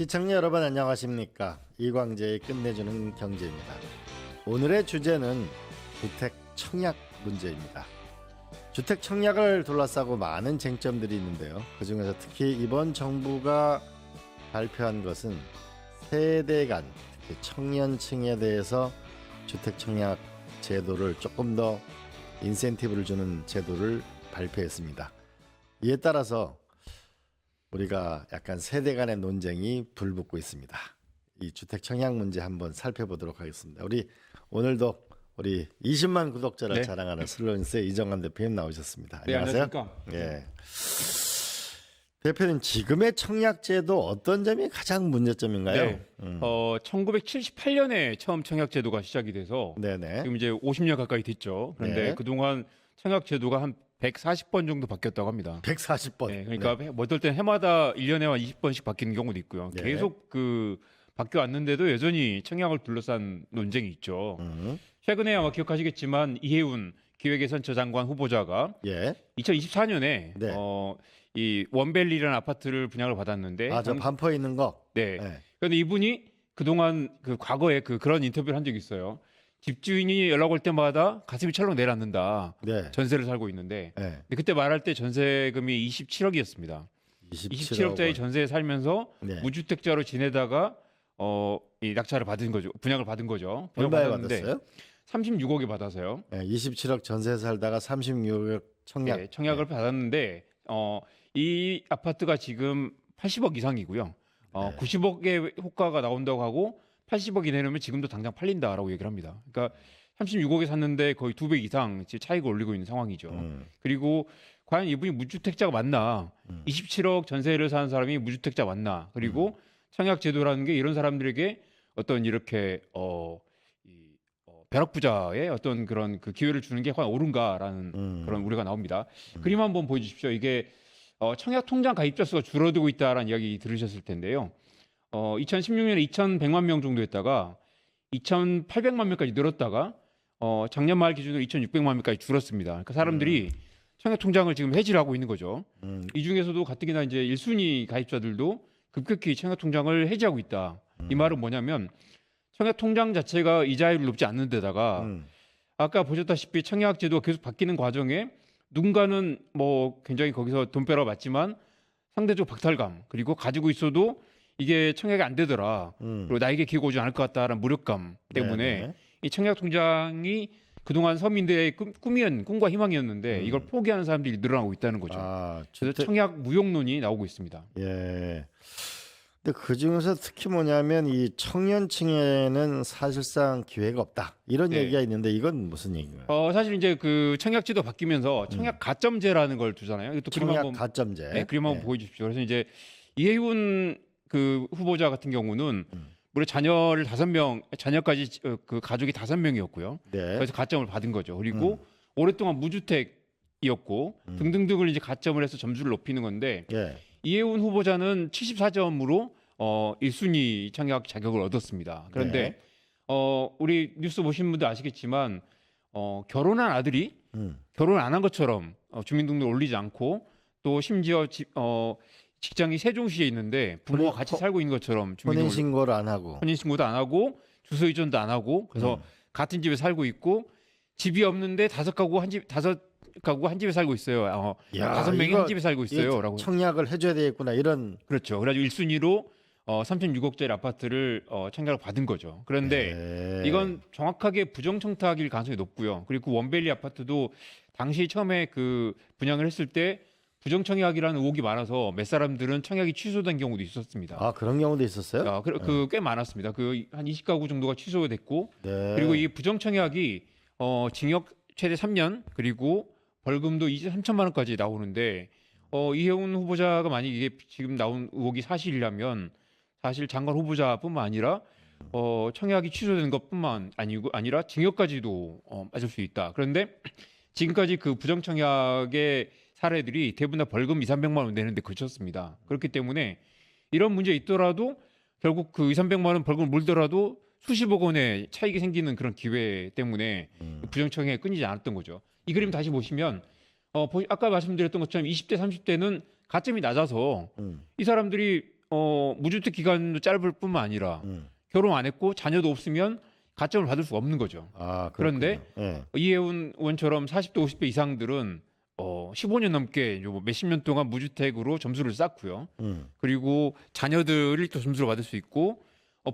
시청자 여러분 안녕하십니까? 이광재의 끝내주는 경제입니다. 오늘의 주제는 주택 청약 문제입니다. 주택 청약을 둘러싸고 많은 쟁점들이 있는데요. 그중에서 특히 이번 정부가 발표한 것은 세대 간, 특히 청년층에 대해서 주택 청약 제도를 조금 더 인센티브를 주는 제도를 발표했습니다. 이에 따라서 우리가 약간 세대 간의 논쟁이 불붙고 있습니다. 이 주택 청약 문제 한번 살펴보도록 하겠습니다. 우리 오늘도 우리 20만 구독자를 자랑하는 슬로인스의 이정환 대표님 나오셨습니다. 안녕하세요. 안녕하십니까? 예. 대표님, 지금의 청약제도 어떤 점이 가장 문제점인가요? 네. 1978년에 처음 청약제도가 시작이 돼서 네네. 지금 이제 50년 가까이 됐죠. 그런데 네. 그동안 청약제도가 한 140번 정도 바뀌었다고 합니다. 140번. 네, 그러니까 어떨 땐 해마다 1년에 한 20번씩 바뀌는 경우도 있고요. 네. 계속 바뀌어 왔는데도 여전히 청약을 둘러싼 논쟁이 있죠. 최근에 아마 기억하시겠지만 이해운 기획예산처 장관 후보자가 예. 2024년에 네. 이 원밸리라는 아파트를 분양을 받았는데 저 반포에 있는 거. 네. 네. 그런데 이분이 그동안 과거에 그런 인터뷰를 한 적이 있어요. 집주인이 연락 올 때마다 가슴이 철렁 내려앉는다. 네. 전세를 살고 있는데. 네. 근데 그때 말할 때 전세금이 27억이었습니다. 27억짜리 전세에 살면서 네. 무주택자로 지내다가 이 낙찰을 받은 거죠. 분양을 받은 거죠. 얼마에 받았어요? 36억에 받아서요. 네, 27억 전세 살다가 36억 청약. 네, 청약을 받았는데 이 아파트가 지금 80억 이상이고요. 90억의 호가가 나온다고 하고 80억 이내면 지금도 당장 팔린다라고 얘기를 합니다. 그러니까 36억에 샀는데 거의 2배 이상 차익을 올리고 있는 상황이죠. 그리고 과연 이분이 무주택자가 맞나? 27억 전세를 사는 사람이 무주택자 맞나? 그리고 청약 제도라는 게 이런 사람들에게 어떤 이렇게 벼락부자의 어떤 그런 기회를 주는 게 과연 옳은가라는 그런 우려가 나옵니다. 그림 한번 보여주십시오. 이게 청약 통장 가입자 수가 줄어들고 있다라는 이야기 들으셨을 텐데요. 2016년에 2,100만 명 정도 했다가 2,800만 명까지 늘었다가 작년 말 기준으로 2,600만 명까지 줄었습니다. 그러니까 사람들이 청약 통장을 지금 해지를 하고 있는 거죠. 이 중에서도 가뜩이나 이제 1순위 가입자들도 급격히 청약 통장을 해지하고 있다. 이 말은 뭐냐면 청약 통장 자체가 이자율이 높지 않는 데다가 아까 보셨다시피 청약 제도가 계속 바뀌는 과정에 누군가는 뭐 굉장히 거기서 돈 빼러 맞지만 상대적 박탈감, 그리고 가지고 있어도 이게 청약이 안 되더라. 그리고 나에게 기회가 오지 않을 것 같다라는 무력감 때문에 네네. 이 청약 통장이 그동안 서민들의 꿈과 희망이었는데 이걸 포기하는 사람들이 늘어나고 있다는 거죠. 그래서 청약 무용론이 나오고 있습니다. 예. 근데 그 중에서 특히 뭐냐면 이 청년층에는 사실상 기회가 없다. 이런 얘기가 있는데 이건 무슨 얘기인가요? 사실 이제 청약제도 바뀌면서 청약 가점제라는 걸 두잖아요. 또 그림 청약 한번 가점제. 네, 그림 한번 보여주십시오. 그래서 이제 이해훈 후보자 같은 경우는 우리 자녀를 5명, 자녀까지 가족이 5명이었고요. 네. 그래서 가점을 받은 거죠. 그리고 오랫동안 무주택이었고 등등등을 이제 가점을 해서 점수를 높이는 건데 예. 이해훈 후보자는 74점으로 1순위 청약 자격을 얻었습니다. 그런데 우리 뉴스 보신 분들 아시겠지만 결혼한 아들이 결혼 안 한 것처럼 주민등록을 올리지 않고 또 심지어 직장이 세종시에 있는데 부모가 같이 살고 있는 것처럼 혼인 신고를 안 하고 혼인 신고도 안 하고 주소 이전도 안 하고 그래서 같은 집에 살고 있고 집이 없는데 다섯 가구 한 집에 살고 있어요. 5명이 한 집에 살고 있어요라고. 청약을 해줘야 되겠구나 이런. 그렇죠. 그래가지고 1순위로 3,600억짜리 아파트를 청약을 받은 거죠. 그런데 이건 정확하게 부정청탁일 가능성이 높고요. 그리고 원밸리 아파트도 당시 처음에 분양을 했을 때 부정청약이라는 의혹이 많아서 몇 사람들은 청약이 취소된 경우도 있었습니다. 그런 경우도 있었어요? 꽤 많았습니다. 한 20가구 정도가 취소됐고 네. 그리고 이 부정청약이 징역 최대 3년 그리고 벌금도 3천만 원까지 나오는데 이해훈 후보자가 만약 이게 지금 나온 의혹이 사실이라면 사실 장관 후보자뿐만 아니라 청약이 취소된 것뿐만 아니라 징역까지도 맞을 수 있다. 그런데 지금까지 부정청약의 사례들이 대부분 다 벌금 2,300만 원 내는데 그쳤습니다. 그렇기 때문에 이런 문제 있더라도 결국 2,300만 원 벌금을 물더라도 수십억 원의 차익이 생기는 그런 기회 때문에 부정청약이 끊이지 않았던 거죠. 이 그림 다시 보시면 아까 말씀드렸던 것처럼 20대, 30대는 가점이 낮아서 이 사람들이 무주택 기간도 짧을 뿐만 아니라 결혼 안 했고 자녀도 없으면 가점을 받을 수가 없는 거죠. 아, 그런데 예. 이혜훈 의원처럼 40대 50대 이상들은 15년 넘게 몇십 년 동안 무주택으로 점수를 쌓고요. 그리고 자녀들이 또 점수를 받을 수 있고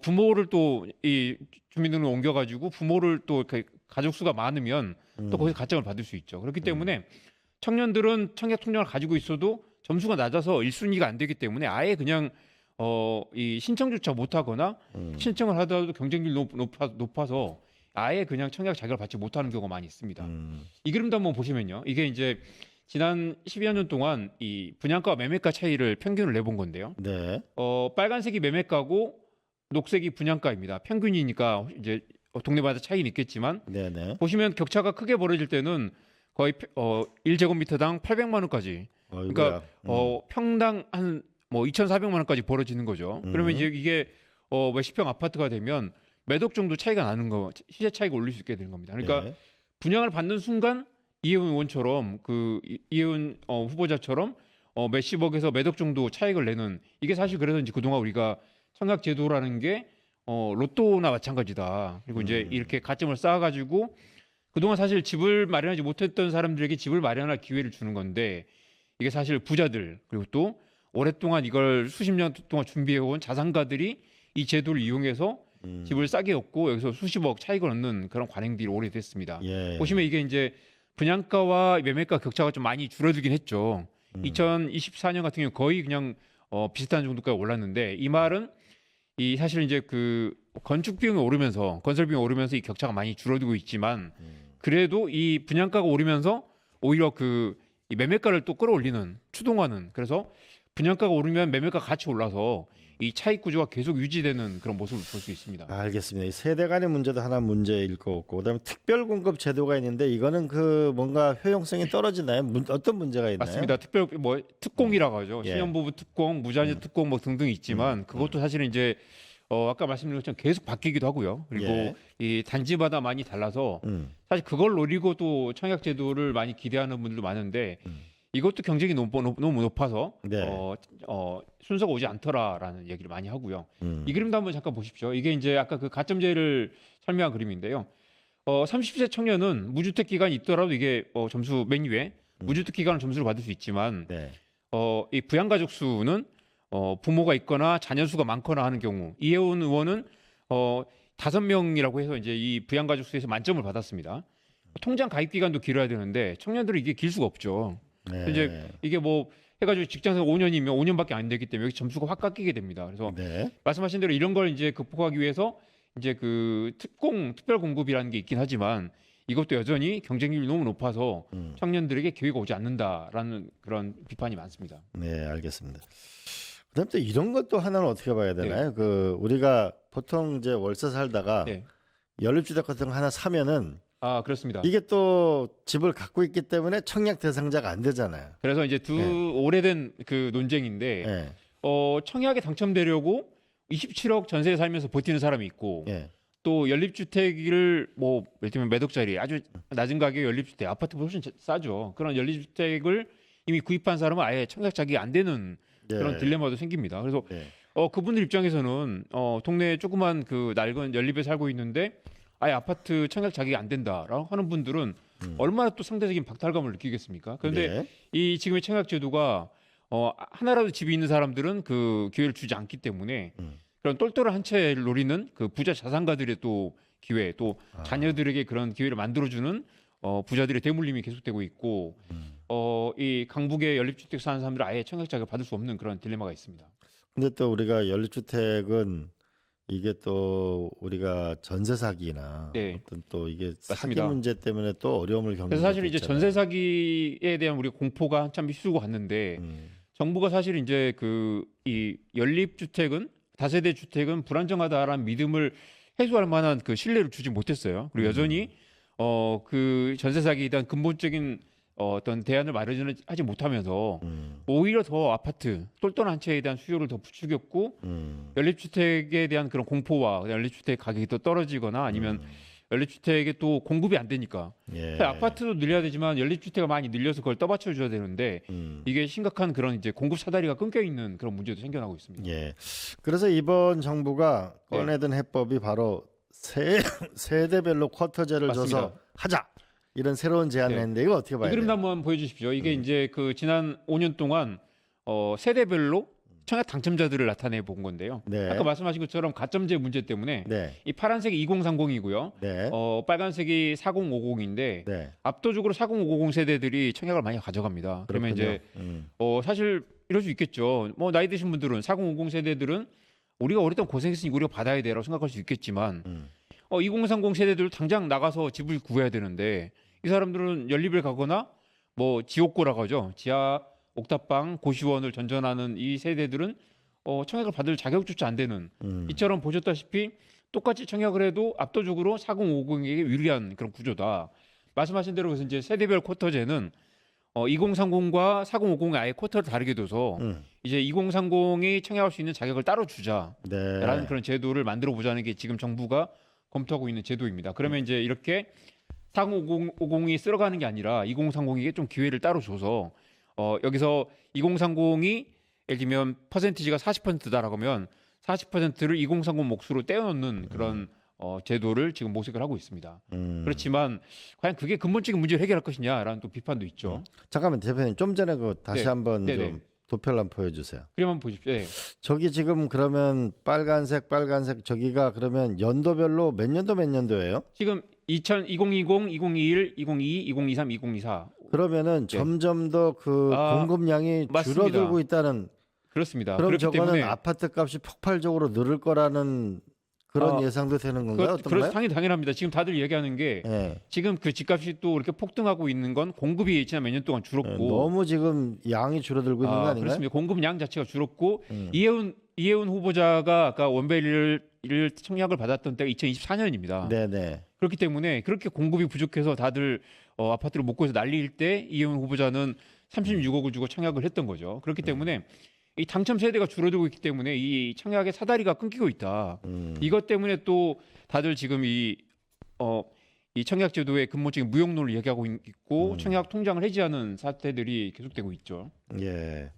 부모를 또 이 주민등록을 옮겨가지고 부모를 또 가족 수가 많으면 또 거기서 가점을 받을 수 있죠. 그렇기 때문에 청년들은 청약 통장을 가지고 있어도 점수가 낮아서 1순위가 안 되기 때문에 아예 그냥 이 신청조차 못하거나 신청을 하더라도 경쟁률이 높아서 아예 그냥 청약 자격을 받지 못하는 경우가 많이 있습니다. 이 그림도 한번 보시면요. 이게 이제 지난 12여 년 동안 이 분양가와 매매가 차이를 평균을 내본 건데요. 네. 빨간색이 매매가고 녹색이 분양가입니다. 평균이니까 이제 동네마다 차이는 있겠지만 네네. 보시면 격차가 크게 벌어질 때는 거의 1제곱미터당 800만 원까지. 그러니까 평당 한 뭐 2,400만 원까지 벌어지는 거죠. 그러면 이제 이게 몇십 평 아파트가 되면 몇 억 정도 차이가 나는 거, 시세 차이가 올릴 수 있게 되는 겁니다. 그러니까 네. 분양을 받는 순간 이혜훈 의원처럼 그 이혜훈 후보자처럼 몇십억에서 몇 억 정도 차익을 내는 이게 사실 그래서 이제 그동안 우리가 청약 제도라는 게 로또나 마찬가지다. 그리고 이제 이렇게 가점을 쌓아가지고 그동안 사실 집을 마련하지 못했던 사람들에게 집을 마련할 기회를 주는 건데 이게 사실 부자들 그리고 또 오랫동안 이걸 수십 년 동안 준비해온 자산가들이 이 제도를 이용해서 집을 싸게 얻고 여기서 수십억 차익을 얻는 그런 관행들이 오래됐습니다. 예. 보시면 이게 이제 분양가와 매매가 격차가 좀 많이 줄어들긴 했죠. 2024년 같은 경우 거의 그냥 비슷한 정도까지 올랐는데 이 말은 이 사실 이제 그 건축 비용이 오르면서 건설 비용이 오르면서 이 격차가 많이 줄어들고 있지만 그래도 이 분양가가 오르면서 오히려 이 매매가를 또 끌어올리는 추동하는 그래서 분양가가 오르면 매매가 같이 올라서 이 차익 구조가 계속 유지되는 그런 모습을 볼 수 있습니다. 알겠습니다. 이 세대 간의 문제도 하나 문제일 것 같고 그다음에 특별 공급 제도가 있는데 이거는 그 뭔가 효용성이 떨어지나요? 어떤 문제가 있나요? 맞습니다. 특별 뭐 특공이라고 하죠. 예. 신혼부부 특공, 무자녀 특공 뭐 등등 있지만 그것도 사실은 이제 아까 말씀드린 것처럼 계속 바뀌기도 하고요. 그리고 예. 이 단지마다 많이 달라서 사실 그걸 노리고 또 청약 제도를 많이 기대하는 분들도 많은데 이것도 경쟁이 너무 높아서 네. 순서가 오지 않더라라는 얘기를 많이 하고요. 이 그림도 한번 잠깐 보십시오. 이게 이제 아까 그 가점제를 설명한 그림인데요. 30세 청년은 무주택 기간이 있더라도 이게 점수 맨 위에 무주택 기간은 점수를 받을 수 있지만 네. 이 부양가족 수는 부모가 있거나 자녀 수가 많거나 하는 경우 이혜훈 의원은 5명이라고 해서 이제 이 부양가족 수에서 만점을 받았습니다. 통장 가입 기간도 길어야 되는데 청년들은 이게 길 수가 없죠. 네. 이제 이게 뭐 해가지고 직장에서 5년이면 5년밖에 안 되기 때문에 여기 점수가 확 깎이게 됩니다. 그래서 네. 말씀하신 대로 이런 걸 이제 극복하기 위해서 이제 그 특별 공급이라는 게 있긴 하지만 이것도 여전히 경쟁률이 너무 높아서 청년들에게 기회가 오지 않는다라는 그런 비판이 많습니다. 네, 알겠습니다. 그다음에 또 이런 것도 하나는 어떻게 봐야 되나요? 그 우리가 보통 이제 월세 살다가 네. 연립주택 같은 거 하나 사면은 아 그렇습니다. 이게 또 집을 갖고 있기 때문에 청약 대상자가 안 되잖아요. 그래서 이제 오래된 그 논쟁인데 예. 청약에 당첨되려고 27억 전세에 살면서 버티는 사람이 있고 예. 또 연립주택을 뭐 예를 들면 몇 억짜리 아주 낮은 가격의 연립주택 아파트보다 훨씬 싸죠. 그런 연립주택을 이미 구입한 사람은 아예 청약 자격이 안 되는 그런 네. 딜레마도 생깁니다. 그래서 네. 그분들 입장에서는 동네에 조그만 그 낡은 연립에 살고 있는데 아예 아파트 청약 자격이 안 된다라고 하는 분들은 얼마나 또 상대적인 박탈감을 느끼겠습니까? 그런데 네. 이 지금의 청약 제도가 하나라도 집이 있는 사람들은 그 기회를 주지 않기 때문에 그런 똘똘한 한 채를 노리는 그 부자 자산가들의 또 기회, 또 자녀들에게 그런 기회를 만들어주는 부자들의 대물림이 계속되고 있고 이 강북의 연립주택 사는 사람들 아예 청약 자격을 받을 수 없는 그런 딜레마가 있습니다. 근데 또 우리가 연립주택은 이게 또 우리가 전세 사기나 네. 어떤 또 이게 사기 맞습니다. 문제 때문에 또 어려움을 겪는 그래서 사실 것도 이제 있잖아요. 전세 사기에 대한 우리 공포가 한참 휩쓰고 갔는데 정부가 사실 이제 이 연립주택은 다세대 주택은 불안정하다라는 믿음을 해소할 만한 그 신뢰를 주지 못했어요. 그리고 여전히 그 전세 사기에 대한 근본적인 어떤 대안을 마련하지 못하면서 오히려 더 아파트 똘똘한 한 채에 대한 수요를 더 부추겼고 연립주택에 대한 그런 공포와 연립주택 가격이 더 떨어지거나 아니면 연립주택에 또 공급이 안 되니까 예. 아파트도 늘려야 되지만 연립주택가 많이 늘려서 그걸 떠받쳐 줘야 되는데 이게 심각한 그런 이제 공급 사다리가 끊겨 있는 그런 문제도 생겨나고 있습니다. 예. 그래서 이번 정부가 네. 꺼내든 해법이 바로 세대별로 쿼터제를 맞습니다. 줘서 하자 이런 새로운 제안을 네. 했는데 이거 어떻게 봐야 이 그림도 돼요? 한번 보여주십시오. 이게 이제 그 지난 5년 동안 세대별로 청약 당첨자들을 나타내 본 건데요. 네. 아까 말씀하신 것처럼 가점제 문제 때문에 네. 이 파란색이 2030이고요. 네. 빨간색이 4050인데 네. 압도적으로 4050 세대들이 청약을 많이 가져갑니다. 그러면 이제 사실 이럴 수 있겠죠. 뭐 나이 드신 분들은 4050 세대들은 우리가 오랫동안 고생했으니 우리가 받아야 돼라고 생각할 수 있겠지만 2030 세대들 당장 나가서 집을 구해야 되는데 이 사람들은 연립을 가거나 뭐 지옥고라고 하죠. 지하 옥탑방 고시원을 전전하는 이 세대들은 청약을 받을 자격조차 안 되는 이처럼 보셨다시피 똑같이 청약을 해도 압도적으로 4050에게 유리한 그런 구조다. 말씀하신 대로 그래서 이제 세대별 쿼터제는 2030과 4050의 아예 쿼터를 다르게 둬서 이제 2030이 청약할 수 있는 자격을 따로 주자라는 네. 그런 제도를 만들어 보자는 게 지금 정부가 검토하고 있는 제도입니다. 그러면 이제 이렇게 4050이 쓸어가는 게 아니라 2030에게 좀 기회를 따로 줘서 여기서 2030이 예를 들면 퍼센티지가 40%다라고 하면 40%를 2030 몫으로 떼어놓는 그런 제도를 지금 모색을 하고 있습니다. 그렇지만 과연 그게 근본적인 문제를 해결할 것이냐라는 또 비판도 있죠. 잠깐만 대표님 좀 전에 그 다시 네. 한번 네네. 좀 도표를 한번 보여주세요. 그럼 한번 보십시오. 네. 저기 지금 그러면 빨간색 저기가 그러면 연도별로 몇 년도예요? 지금 2020, 2021, 2022, 2023, 2024 그러면은 네. 점점 더 그 공급량이 맞습니다. 줄어들고 있다는. 그렇습니다. 그럼 그렇기 저거는 때문에 아파트 값이 폭발적으로 늘을 거라는 그런 예상도 되는 건가요? 어떤가요? 당연합니다. 지금 다들 얘기하는 게 예. 지금 그 집값이 또 이렇게 폭등하고 있는 건 공급이 지난 몇 년 동안 줄었고 너무 지금 양이 줄어들고 있는 거 아닌가요? 그렇습니다. 공급량 자체가 줄었고 이혜훈 후보자가 아까 원베리를 청약을 받았던 때가 2024년입니다. 네네. 그렇기 때문에 그렇게 공급이 부족해서 다들 아파트를 못 구해서 난리일 때 이혜훈 후보자는 36억을 주고 청약을 했던 거죠. 그렇기 때문에 이 당첨 세대가 줄어들고 있기 때문에 이 청약의 사다리가 끊기고 있다. 이것 때문에 또 다들 지금 이 청약 제도의 근본적인 무용론을 얘기하고 있고 청약 통장을 해지하는 사태들이 계속되고 있죠. 예.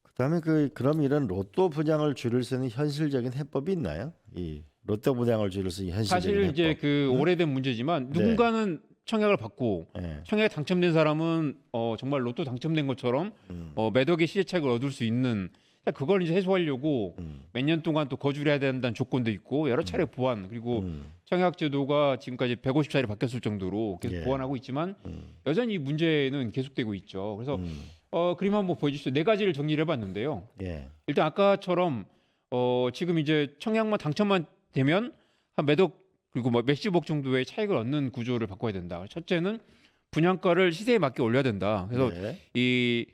그다음에 그럼 이런 로또 분양을 줄일 수 있는 현실적인 해법이 있나요? 이 로또 분양을 줄일 수 있는 현실적인 사실 해법. 이제 그 오래된 문제지만 누군가는 청약을 받고 예. 청약에 당첨된 사람은 정말 로또 당첨된 것처럼 몇 억의 시세 차익을 얻을 수 있는 그걸 이제 해소하려고 몇 년 동안 또 거주를 해야 된다는 조건도 있고 여러 차례 보완 그리고 청약 제도가 지금까지 150차례 바뀌었을 정도로 계속 예. 보완하고 있지만 여전히 이 문제는 계속되고 있죠. 그래서 그림 한번 보여주시죠. 네 가지를 정리를 해봤는데요. 예. 일단 아까처럼 지금 이제 청약만 당첨만 되면 한 몇 억 그리고 뭐 몇십억 정도의 차익을 얻는 구조를 바꿔야 된다. 첫째는 분양가를 시세에 맞게 올려야 된다. 그래서 네. 이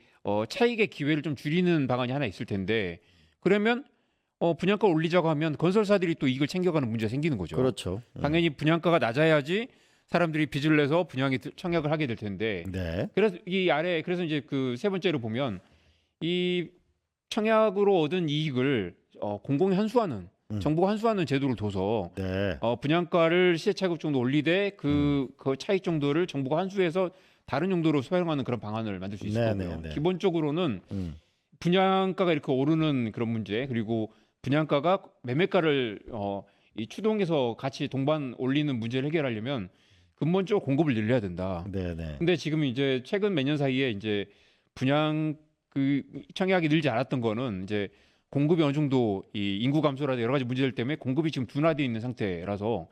차익의 기회를 좀 줄이는 방안이 하나 있을 텐데 그러면 분양가 올리자고 하면 건설사들이 또 이익을 챙겨가는 문제가 생기는 거죠. 그렇죠. 당연히 분양가가 낮아야지 사람들이 빚을 내서 청약을 하게 될 텐데 네. 그래서 그래서 이제 그 세 번째로 보면 이 청약으로 얻은 이익을 공공이 환수하는 정부가 환수하는 제도를 둬서 네. 분양가를 시세 차익 정도 올리되 그 차익 정도를 정부가 환수해서 다른 용도로 사용하는 그런 방안을 만들 수 있을 네, 거고요. 네, 네. 기본적으로는 분양가가 이렇게 오르는 그런 문제 그리고 분양가가 매매가를 이 추동해서 같이 동반 올리는 문제를 해결하려면 근본적으로 공급을 늘려야 된다. 네, 네. 근데 지금 이제 최근 몇 년 사이에 이제 분양 청약이 늘지 않았던 거는 이제 공급이 어느 정도 이 인구 감소라든지 여러 가지 문제들 때문에 공급이 지금 둔화되어 있는 상태라서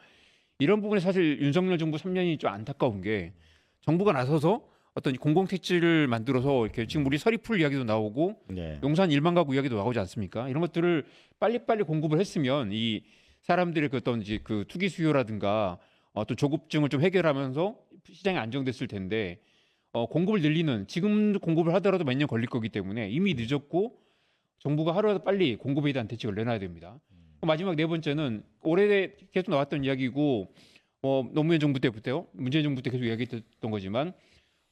이런 부분에 사실 윤석열 정부 3년이 좀 안타까운 게 정부가 나서서 어떤 공공택지를 만들어서 이렇게 지금 우리 서리풀 이야기도 나오고 네. 용산 1만 가구 이야기도 나오지 않습니까? 이런 것들을 빨리빨리 공급을 했으면 이 사람들의 그 어떤 이제 그 투기 수요라든가 또 조급증을 좀 해결하면서 시장이 안정됐을 텐데 공급을 늘리는 지금 공급을 하더라도 몇 년 걸릴 거기 때문에 이미 늦었고 정부가 하루라도 빨리 공급에 대한 대책을 내놔야 됩니다. 마지막 네 번째는 올해 계속 나왔던 이야기고 노무현 정부 때부터요. 문재인 정부 때 계속 이야기했던 거지만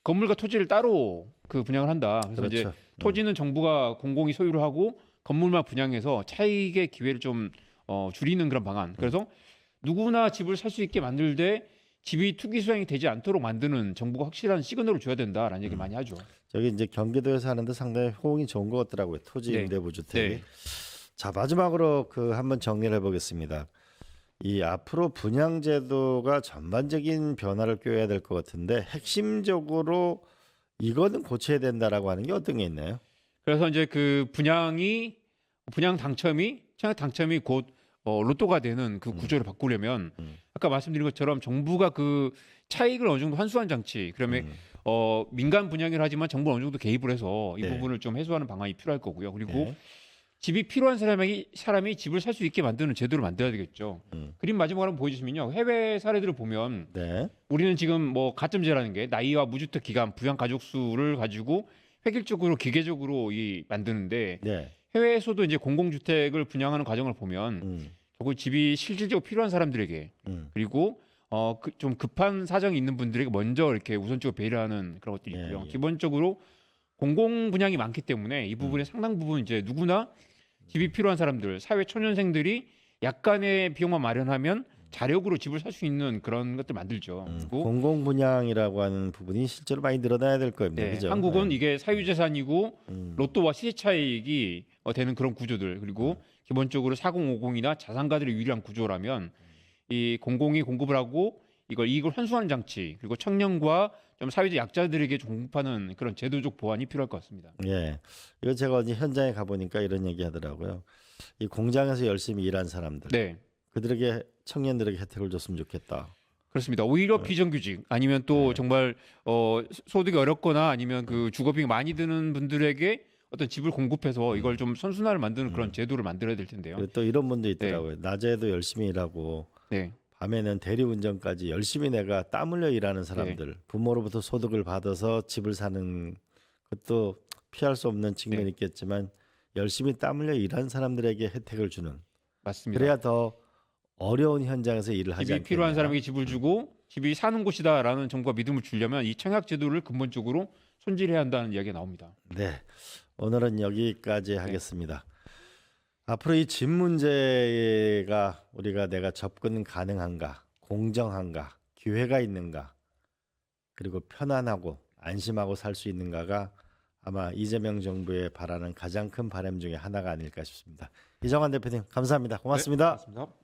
건물과 토지를 따로 분양을 한다. 그래서 그렇죠. 이제 토지는 정부가 공공이 소유를 하고 건물만 분양해서 차익의 기회를 좀 줄이는 그런 방안. 그래서 누구나 집을 살 수 있게 만들되 집이 투기 수용이 되지 않도록 만드는 정부가 확실한 시그널을 줘야 된다라는 얘기 많이 하죠. 저기 이제 경기도에서 하는데 상당히 호응이 좋은 것 같더라고요. 토지 네. 임대부 주택이. 네. 자, 마지막으로 그 한번 정리를 해보겠습니다. 이 앞으로 분양 제도가 전반적인 변화를 꾀해야 될 것 같은데 핵심적으로 이거는 고쳐야 된다라고 하는 게 어떤 게 있나요? 그래서 이제 그 분양 청약 당첨이 곧 로또가 되는 그 구조를 바꾸려면 아까 말씀드린 것처럼 정부가 그 차익을 어느 정도 환수한 장치, 그러면 민간 분양을 하지만 정부가 어느 정도 개입을 해서 이 네. 부분을 좀 해소하는 방안이 필요할 거고요. 그리고 네. 집이 필요한 사람이 집을 살 수 있게 만드는 제도를 만들어야 되겠죠. 그림 마지막으로 한번 보여주시면요. 해외 사례들을 보면 네. 우리는 지금 뭐 가점제라는 게 나이와 무주택 기간, 부양 가족 수를 가지고 획일적으로 기계적으로 만드는데 네. 해외에서도 이제 공공주택을 분양하는 과정을 보면 음. 결국 집이 실질적으로 필요한 사람들에게 그리고 좀 급한 사정이 있는 분들에게 먼저 이렇게 우선적으로 배려하는 그런 것들이 있고요. 예. 기본적으로 공공 분양이 많기 때문에 이 부분의 상당 부분 이제 누구나 집이 필요한 사람들, 사회 초년생들이 약간의 비용만 마련하면 자력으로 집을 살 수 있는 그런 것들 만들죠. 그리고 공공 분양이라고 하는 부분이 실제로 많이 늘어나야 될 겁니다. 네, 그죠? 한국은 네. 이게 사유재산이고 로또와 시세 차익이 되는 그런 구조들, 그리고 기본적으로 4050이나 자산가들의 유리한 구조라면 이 공공이 공급을 하고 이익을 환수하는 장치, 그리고 청년과 좀 사회적 약자들에게 좀 공급하는 그런 제도적 보완이 필요할 것 같습니다. 예. 이거 제가 어디 현장에 가보니까 이런 얘기 하더라고요. 이 공장에서 열심히 일한 사람들. 네. 그들에게 청년들에게 혜택을 줬으면 좋겠다. 그렇습니다. 오히려 비정규직 아니면 또 정말 소득이 어렵거나 아니면 그 주거비가 많이 드는 분들에게 어떤 집을 공급해서 이걸 좀 선순환을 만드는 그런 제도를 만들어야 될 텐데요. 그리고 또 이런 분도 있더라고요. 낮에도 열심히 일하고 네. 밤에는 대리운전까지 열심히 내가 땀 흘려 일하는 사람들. 부모로부터 소득을 받아서 집을 사는 것도 피할 수 없는 측면이 네. 있겠지만 열심히 땀 흘려 일하는 사람들에게 혜택을 주는. 맞습니다. 그래야 더 어려운 현장에서 일을 하지 집이 않겠냐. 필요한 사람에게 집을 주고 집이 사는 곳이다라는 정부가 믿음을 주려면 이 청약 제도를 근본적으로 손질해야 한다는 이야기가 나옵니다. 네, 오늘은 여기까지 하겠습니다. 앞으로 이 집 문제가 내가 접근 가능한가, 공정한가, 기회가 있는가, 그리고 편안하고 안심하고 살 수 있는가가 아마 이재명 정부의 바라는 가장 큰 바람 중에 하나가 아닐까 싶습니다. 이정환 대표님 감사합니다. 고맙습니다. 네, 고맙습니다.